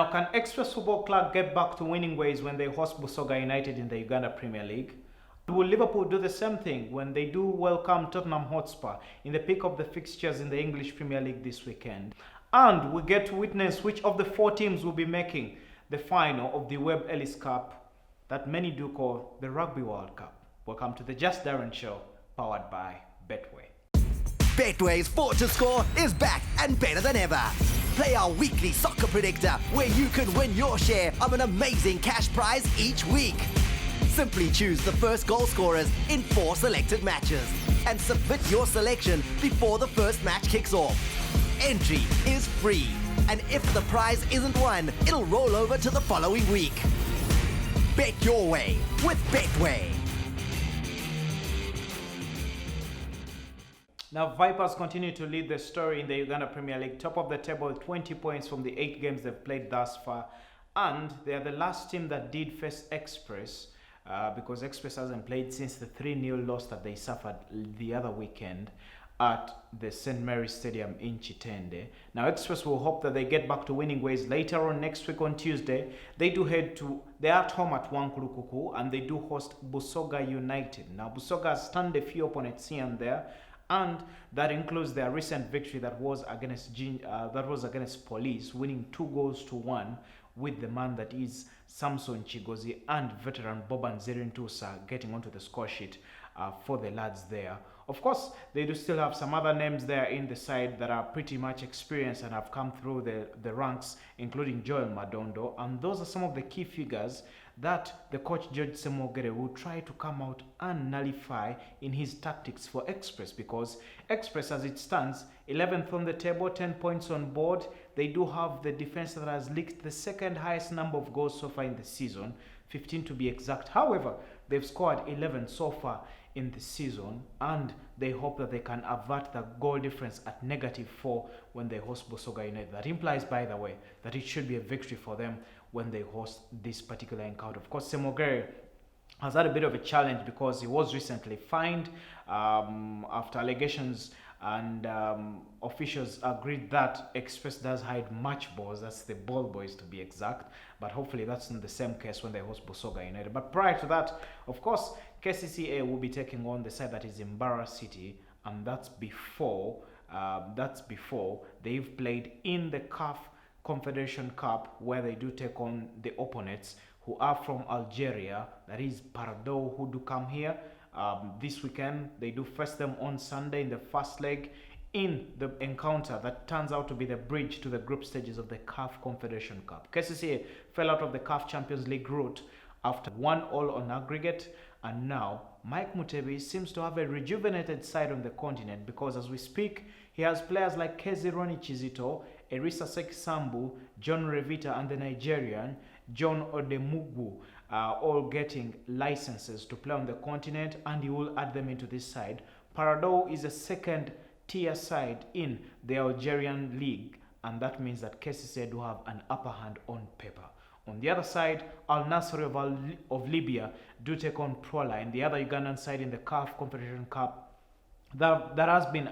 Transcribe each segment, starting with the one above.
Now, can Express Football Club get back to winning ways when they host Busoga United in the Uganda Premier League? Will Liverpool do the same thing when they do welcome Tottenham Hotspur in the pick of the fixtures in the English Premier League this weekend? And we get to witness which of the 4 teams will be making the final of the Webb Ellis Cup that many do call the Rugby World Cup. Welcome to the Just Darren Show, powered by Betway. Betway's Fought to Score is back and better than ever. Play our weekly soccer predictor where you can win your share of an amazing cash prize each week. Simply choose the first goal scorers in 4 selected matches and submit your selection before the first match kicks off. Entry is free, and if the prize isn't won, it'll roll over to the following week. Bet your way with Betway. Now, Vipers continue to lead the story in the Uganda Premier League, top of the table with 20 points from the 8 games they've played thus far. And they are the last team that did face Express because Express hasn't played since the 3-0 loss that they suffered the other weekend at the St. Mary's Stadium in Chitende. Now, Express will hope that they get back to winning ways later on next week on Tuesday. They are at home at Wankurukuku and they do host Busoga United. Now, Busoga has stunned a few opponents here and there, and that includes their recent victory that was against Police, winning 2-1 with the man that is Samson Chigozi and veteran Boban Zerintusa getting onto the score sheet for the lads there. Of course, they do still have some other names there in the side that are pretty much experienced and have come through the ranks, including Joel Madondo, and those are some of the key figures that the coach George Semogere will try to come out and nullify in his tactics for Express, because Express, as it stands, 11th on the table, 10 points on board. They do have the defense that has leaked the second highest number of goals so far in the season, 15 to be exact. However, they've scored 11 so far in the season, and they hope that they can avert the goal difference at -4 when they host Busoga United. That implies, by the way, that it should be a victory for them when they host this particular encounter. Of course, Semogere has had a bit of a challenge because he was recently fined after allegations, and officials agreed that Express does hide match balls. That's the ball boys to be exact, but hopefully that's not the same case when they host Busoga United. But prior to that, of course, KCCA will be taking on the side that is in Barra City, and that's before they've played in the CAF Confederation Cup, where they do take on the opponents who are from Algeria, that is Pardo, who do come here this weekend. They do face them on Sunday in the first leg in the encounter that turns out to be the bridge to the group stages of the CAF Confederation Cup. KCCA fell out of the CAF Champions League route after 1-1 on aggregate, and now Mike Mutebi seems to have a rejuvenated side on the continent, because as we speak, he has players like Kezi Roni Chizito, Erisa Sekisambu, John Revita, and the Nigerian John Odemugu all getting licenses to play on the continent, and he will add them into this side. Parado is a second-tier side in the Algerian league, and that means that KCCA do have an upper hand on paper. On the other side, Al Nassr of Libya do take on Proline, the other Ugandan side in the CAF Confederation Cup that has been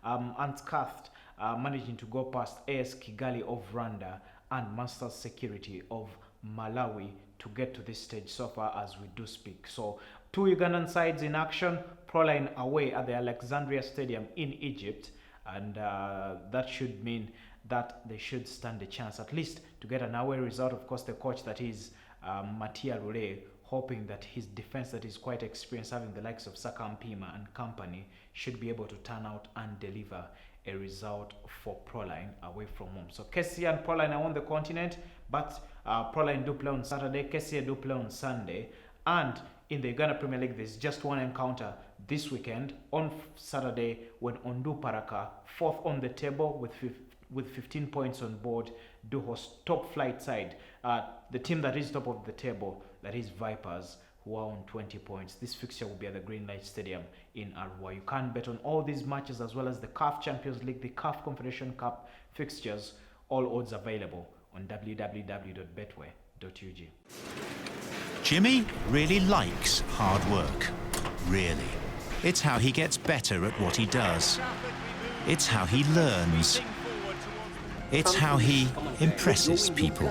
unscathed, managing to go past AS Kigali of Rwanda and Masters Security of Malawi to get to this stage so far as we do speak. So 2 Ugandan sides in action, Proline away at the Alexandria Stadium in Egypt, and that should mean that they should stand a chance at least to get an away result. Of course, the coach that is Matia Rule, hoping that his defense that is quite experienced, having the likes of Saka Mpima and company, should be able to turn out and deliver a result for Proline away from home. So KCA and Proline are on the continent, but Proline do play on Saturday, KCA do play on Sunday, and in the Uganda Premier League there's just one encounter this weekend on Saturday, when Ondu Paraka, 4th on the table with 15 points on board, do host top flight side, the team that is top of the table, that is Vipers, who are on 20 points. This fixture will be at the Green Light Stadium in Arua. You can bet on all these matches as well as the CAF Champions League, the CAF Confederation Cup fixtures, all odds available on www.betway.ug. Jimmy really likes hard work. Really. It's how he gets better at what he does. It's how he learns. It's how he impresses people.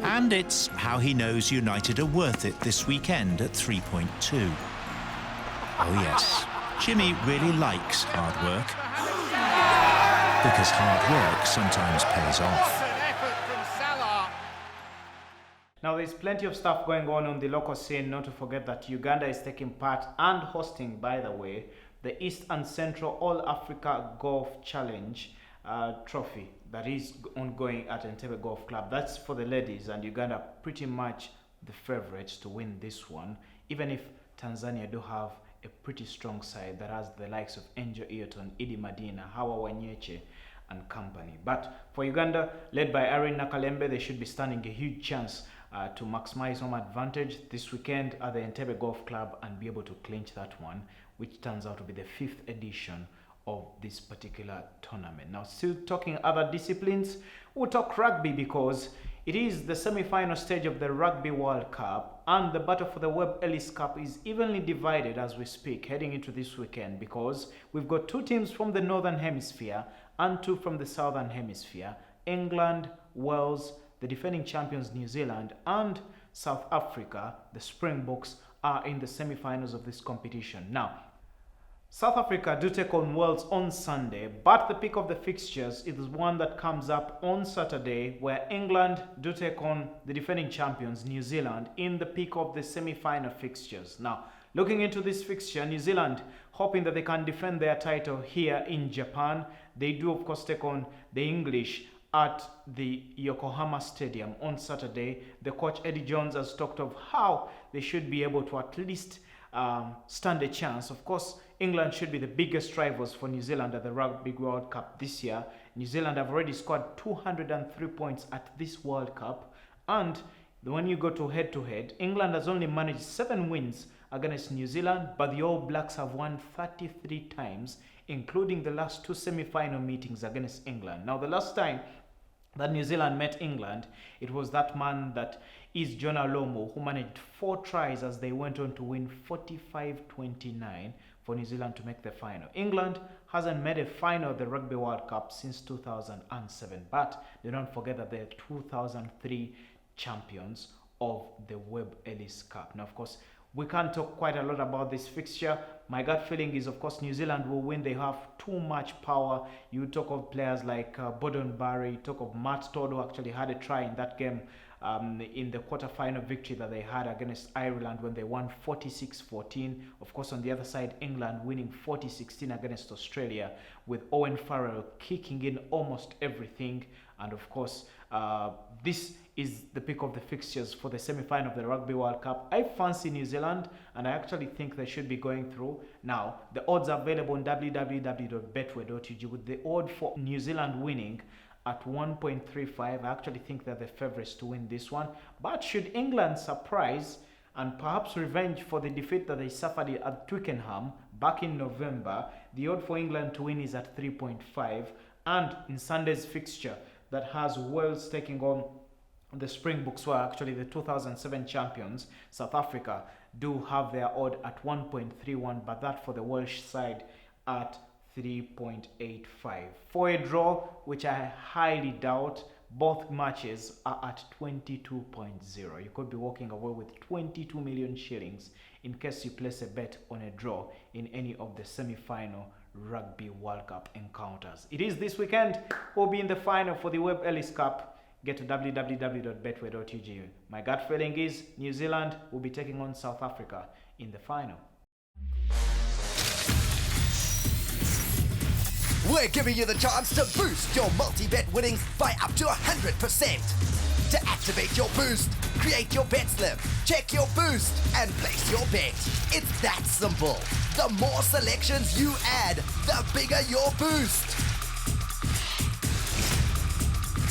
And it's how he knows United are worth it this weekend at 3.2. Oh yes, Jimmy really likes hard work. Because hard work sometimes pays off. Now there's plenty of stuff going on the local scene, not to forget that Uganda is taking part and hosting, by the way, the East and Central All Africa Golf Challenge trophy that is ongoing at Entebbe Golf Club. That's for the ladies, and Uganda pretty much the favorites to win this one, even if Tanzania do have a pretty strong side that has the likes of Angel Eaton, Idi Madina, Hawa Wanyeche and company. But for Uganda, led by Aaron Nakalembe, they should be standing a huge chance to maximize home advantage this weekend at the Entebbe Golf Club and be able to clinch that one, which turns out to be the 5th edition of this particular tournament. Now, still talking other disciplines, we'll talk rugby because it is the semi-final stage of the Rugby World Cup, and the battle for the Webb Ellis Cup is evenly divided as we speak, heading into this weekend, because we've got 2 teams from the Northern Hemisphere and 2 from the Southern Hemisphere. England, Wales, the defending champions New Zealand, and South Africa, the Springboks, are in the semi-finals of this competition. Now, South Africa do take on Wales on Sunday, but the pick of the fixtures is one that comes up on Saturday, where England do take on the defending champions New Zealand in the pick of the semi-final fixtures. Now, looking into this fixture, New Zealand hoping that they can defend their title here in Japan. They do, of course, take on the English at the Yokohama Stadium on Saturday. The coach Eddie Jones has talked of how they should be able to at least stand a chance. Of course, England should be the biggest rivals for New Zealand at the Rugby World Cup this year. New Zealand have already scored 203 points at this World Cup, and when you go to head-to-head, England has only managed 7 wins against New Zealand, but the All Blacks have won 33 times, including the last 2 semi-final meetings against England. Now, the last time that New Zealand met England, it was that man that is Jonah Lomo, who managed 4 tries as they went on to win 45-29 for New Zealand to make the final. England hasn't made a final of the Rugby World Cup since 2007, but do not forget that they're 2003 champions of the Webb Ellis Cup. Now, of course, we can't talk quite a lot about this fixture. My gut feeling is, of course, New Zealand will win. They have too much power. You talk of players like Bodon Barry, you talk of Matt Todd, who actually had a try in that game in the quarter-final victory that they had against Ireland when they won 46-14. Of course, on the other side, England winning 40-16 against Australia, with Owen Farrell kicking in almost everything. And of course, this is the pick of the fixtures for the semi-final of the Rugby World Cup. I fancy New Zealand, and I actually think they should be going through. Now, the odds are available on www.betway.ug, with the odd for New Zealand winning at 1.35. I actually think they're the favorites to win this one. But should England surprise and perhaps revenge for the defeat that they suffered at Twickenham back in November, the odd for England to win is at 3.5. And in Sunday's fixture that has Wales taking on the Springboks, who are actually the 2007 champions, South Africa do have their odd at 1.31, but that for the Welsh side at 3.85. For a draw, which I highly doubt, both matches are at 22.0. You could be walking away with 22 million shillings in case you place a bet on a draw in any of the semi-final Rugby World Cup encounters. It is this weekend. We'll be in the final for the Webb Ellis Cup. Get to www.betway.ug. My gut feeling is New Zealand will be taking on South Africa in the final. We're giving you the chance to boost your multi-bet winnings by up to 100%. To activate your boost, create your bet slip, check your boost, and place your bet. It's that simple. The more selections you add, the bigger your boost.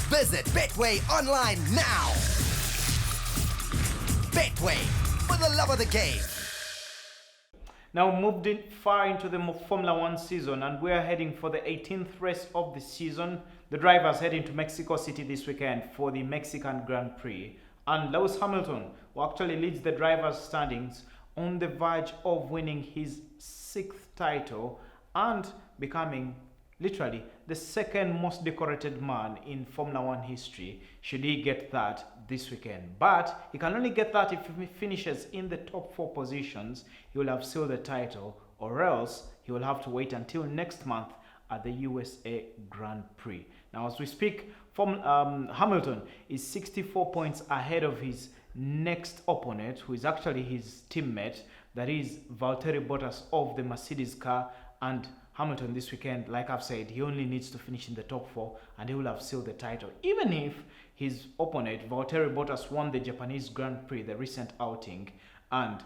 Visit Betway online now. Betway, for the love of the game. Now moved in far into the Formula One season, and we're heading for the 18th race of the season. The drivers heading to Mexico City this weekend for the Mexican Grand Prix. And Lewis Hamilton, who actually leads the drivers' standings, on the verge of winning his 6th title and becoming literally the second most decorated man in Formula One history, should he get that this weekend. But he can only get that if he finishes in the top 4 positions. He will have sealed the title, or else he will have to wait until next month at the USA Grand Prix. Now, as we speak, Hamilton is 64 points ahead of his next opponent, who is actually his teammate, that is Valtteri Bottas of the Mercedes car. And Hamilton this weekend, like I've said, he only needs to finish in the top 4 and he will have sealed the title. Even if his opponent, Valtteri Bottas, won the Japanese Grand Prix, the recent outing, and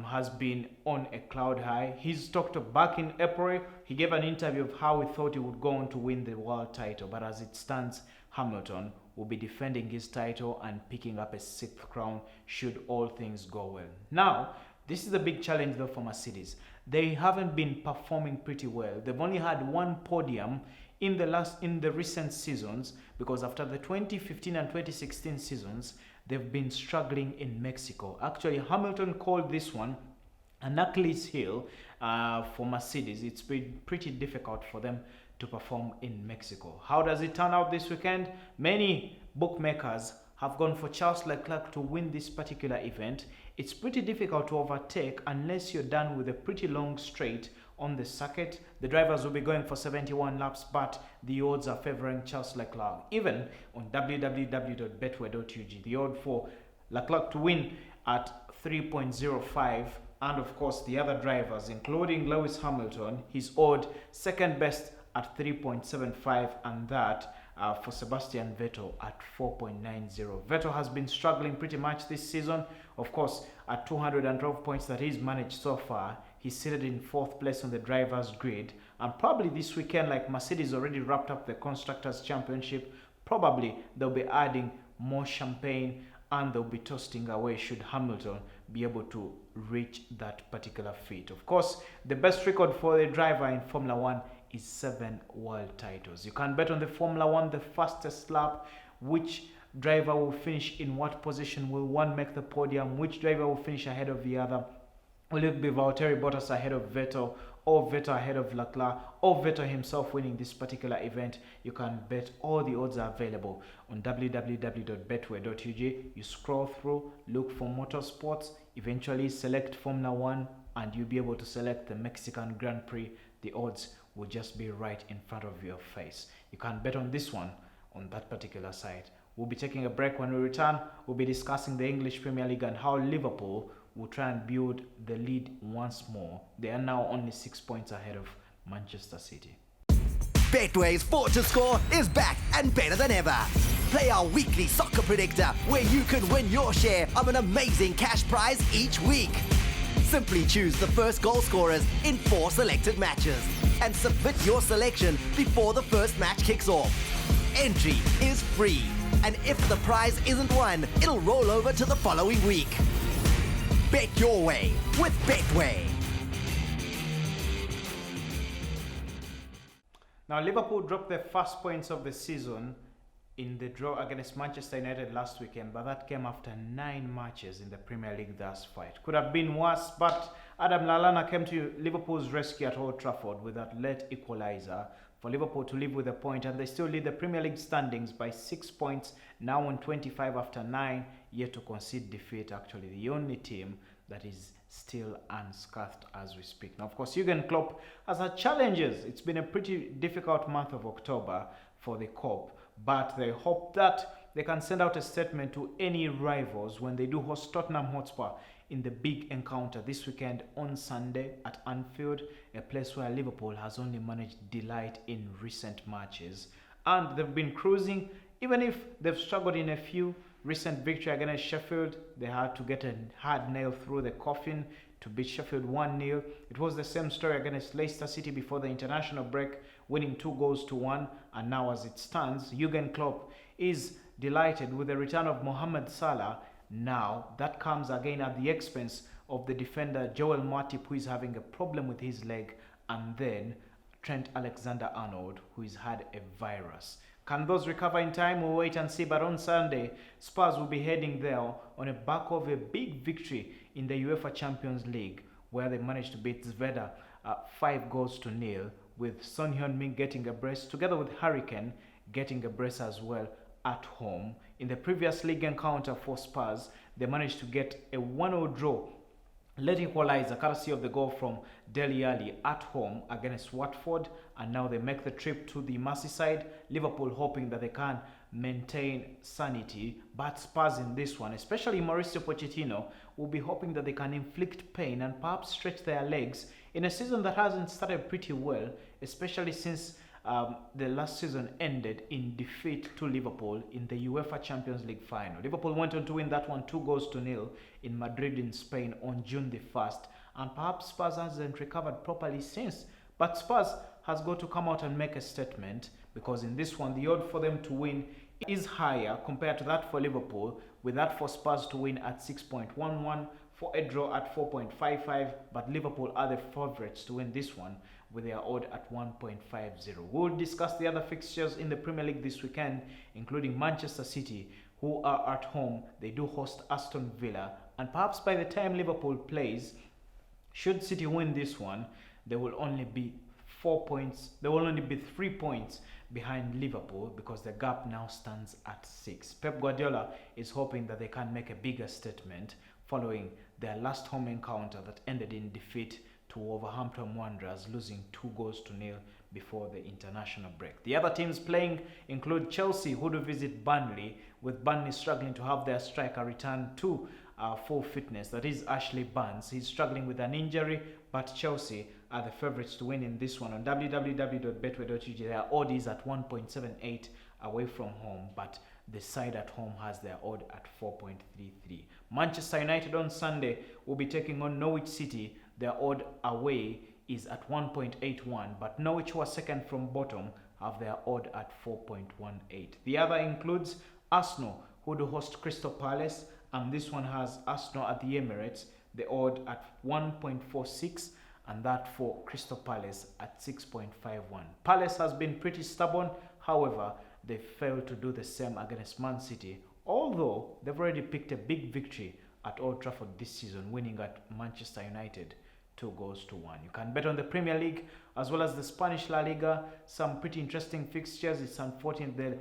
has been on a cloud high. He's talked back in April. He gave an interview of how he thought he would go on to win the world title. But as it stands, Hamilton will be defending his title and picking up a 6th crown should all things go well. Now, this is a big challenge though for Mercedes. They haven't been performing pretty well. They've only had 1 podium in the recent seasons, because after the 2015 and 2016 seasons, they've been struggling in Mexico. Actually, Hamilton called this one an Achilles heel for Mercedes. It's been pretty difficult for them to perform in Mexico. How does it turn out this weekend? Many bookmakers have gone for Charles Leclerc to win this particular event. It's pretty difficult to overtake unless you're done with a pretty long straight on the circuit. The drivers will be going for 71 laps, but the odds are favoring Charles Leclerc. Even on www.betway.ug, the odd for Leclerc to win at 3.05, and of course the other drivers, including Lewis Hamilton, his odd second best at 3.75, and that for Sebastian Vettel at 4.90. Vettel has been struggling pretty much this season. Of course, at 212 points that he's managed so far, he's seated in 4th place on the drivers' grid. And probably this weekend, like Mercedes already wrapped up the Constructors' Championship, probably they'll be adding more champagne and they'll be toasting away should Hamilton be able to reach that particular feat. Of course, the best record for the driver in Formula One is 7 world titles. You can bet on the Formula One, the fastest lap, which driver will finish in what position, will one make the podium, which driver will finish ahead of the other. Will it be Valtteri Bottas ahead of Vettel, or Vettel ahead of Leclerc, or Vettel himself winning this particular event? You can bet. All the odds are available on www.betway.ug. You scroll through, look for motorsports, eventually select Formula One, and you'll be able to select the Mexican Grand Prix. The odds will just be right in front of your face. You can bet on this one on that particular site. We'll be taking a break. When we return, we'll be discussing the English Premier League and how Liverpool will try and build the lead once more. They are now only 6 points ahead of Manchester City. Betway's Sport to Score is back and better than ever. Play our weekly soccer predictor where you can win your share of an amazing cash prize each week. Simply choose the first goal scorers in 4 selected matches and submit your selection before the first match kicks off. Entry is free, and if the prize isn't won, it'll roll over to the following week. Bet your way with Betway. Now, Liverpool dropped their first points of the season in the draw against Manchester United last weekend, but that came after 9 matches in the Premier League thus far. It could have been worse, but Adam Lallana came to Liverpool's rescue at Old Trafford with that late equaliser for Liverpool to leave with a point, and they still lead the Premier League standings by 6 points, now on 25 after 9, yet to concede defeat. Actually, the only team that is still unscathed as we speak. Now, of course, Jurgen Klopp has had challenges. It's been a pretty difficult month of October for the Kop, but they hope that they can send out a statement to any rivals when they do host Tottenham Hotspur in the big encounter this weekend on Sunday at Anfield, a place where Liverpool has only managed delight in recent matches. And they've been cruising, even if they've struggled in a few. Recent victory against Sheffield, they had to get a hard nail through the coffin to beat Sheffield 1-0. It was the same story against Leicester City before the international break, winning 2-1. And now as it stands, Jurgen Klopp is delighted with the return of Mohamed Salah. Now, that comes again at the expense of the defender Joel Matip, who is having a problem with his leg, and then Trent Alexander-Arnold, who has had a virus. Can those recover in time? We'll wait and see. But on Sunday, Spurs will be heading there on the back of a big victory in the UEFA Champions League, where they managed to beat Zveda 5-0, with Son Heung-min getting a brace, together with Hurricane getting a brace as well at home. In the previous league encounter for Spurs, they managed to get a 1-0 draw, late equalizer courtesy of the goal from Dele Alli at home against Watford, and now they make the trip to the Merseyside. Liverpool hoping that they can maintain sanity, but Spurs in this one, especially Mauricio Pochettino, will be hoping that they can inflict pain and perhaps stretch their legs in a season that hasn't started pretty well, especially since the last season ended in defeat to Liverpool in the UEFA Champions League final. Liverpool went on to win that one 2-0 in Madrid in Spain on June the 1st, and perhaps Spurs hasn't recovered properly since. But Spurs has got to come out and make a statement, because in this one the odds for them to win is higher compared to that for Liverpool, with that for Spurs to win at 6.11, for a draw at 4.55, but Liverpool are the favourites to win this one with their odd at 1.50. We'll discuss the other fixtures in the Premier League this weekend, including Manchester City, who are at home. They do host Aston Villa, and perhaps by the time Liverpool plays, should City win this one, they will only be 4 points. They will only be 3 points behind Liverpool, because the gap now stands at 6. Pep Guardiola is hoping that they can make a bigger statement following their last home encounter that ended in defeat to Wolverhampton Wanderers, losing 2-0 before the international break. The other teams playing include Chelsea, who do visit Burnley, with Burnley struggling to have their striker return to full fitness. That is Ashley Barnes. He's struggling with an injury, but Chelsea are the favourites to win in this one. On www.betway.ug, their odd is at 1.78 away from home, but the side at home has their odd at 4.33. Manchester United on Sunday will be taking on Norwich City. Their odd away is at 1.81, but Norwich, who are second from bottom, have their odd at 4.18. The other includes Arsenal, who do host Crystal Palace, and this one has Arsenal at the Emirates, the odd at 1.46, and that for Crystal Palace at 6.51. Palace has been pretty stubborn, however, they failed to do the same against Man City, although they've already picked a big victory at Old Trafford this season, winning at Manchester United 2-1. You can bet on the Premier League as well as the Spanish La Liga. Some pretty interesting fixtures. It's unfortunate that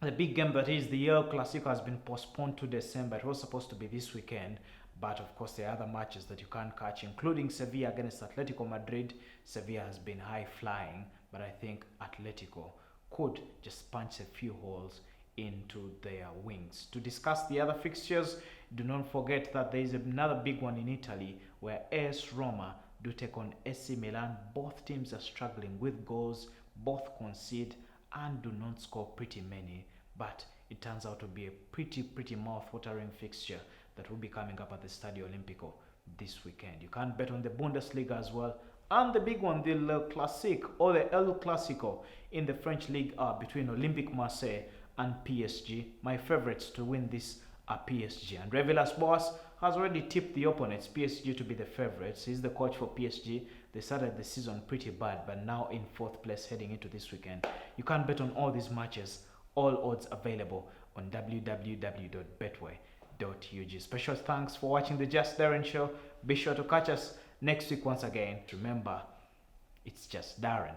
the big game that is the El Clasico has been postponed to December. It was supposed to be this weekend, but of course there are other matches that you can't catch, including Sevilla against Atletico Madrid. Sevilla has been high flying, but I think Atletico could just punch a few holes into their wings. To discuss the other fixtures, do not forget that there is another big one in Italy where AS Roma do take on AC Milan. Both teams are struggling with goals, both concede and do not score pretty many, but it turns out to be a pretty mouth-watering fixture that will be coming up at the Stadio Olimpico this weekend. You can bet on the Bundesliga as well, and the big one, the Le Classique or the El Clasico in the French league are between Olympique Marseille and PSG. My favorites to win this are PSG, and Villas-Boas has already tipped the opponents, PSG, to be the favorites. He's the coach for PSG. They started the season pretty bad, but now in 4th place heading into this weekend. You can bet on all these matches, all odds available on www.betway.ug. Special thanks for watching the Just Darren Show. Be sure to catch us next week once again. Remember, it's just Darren.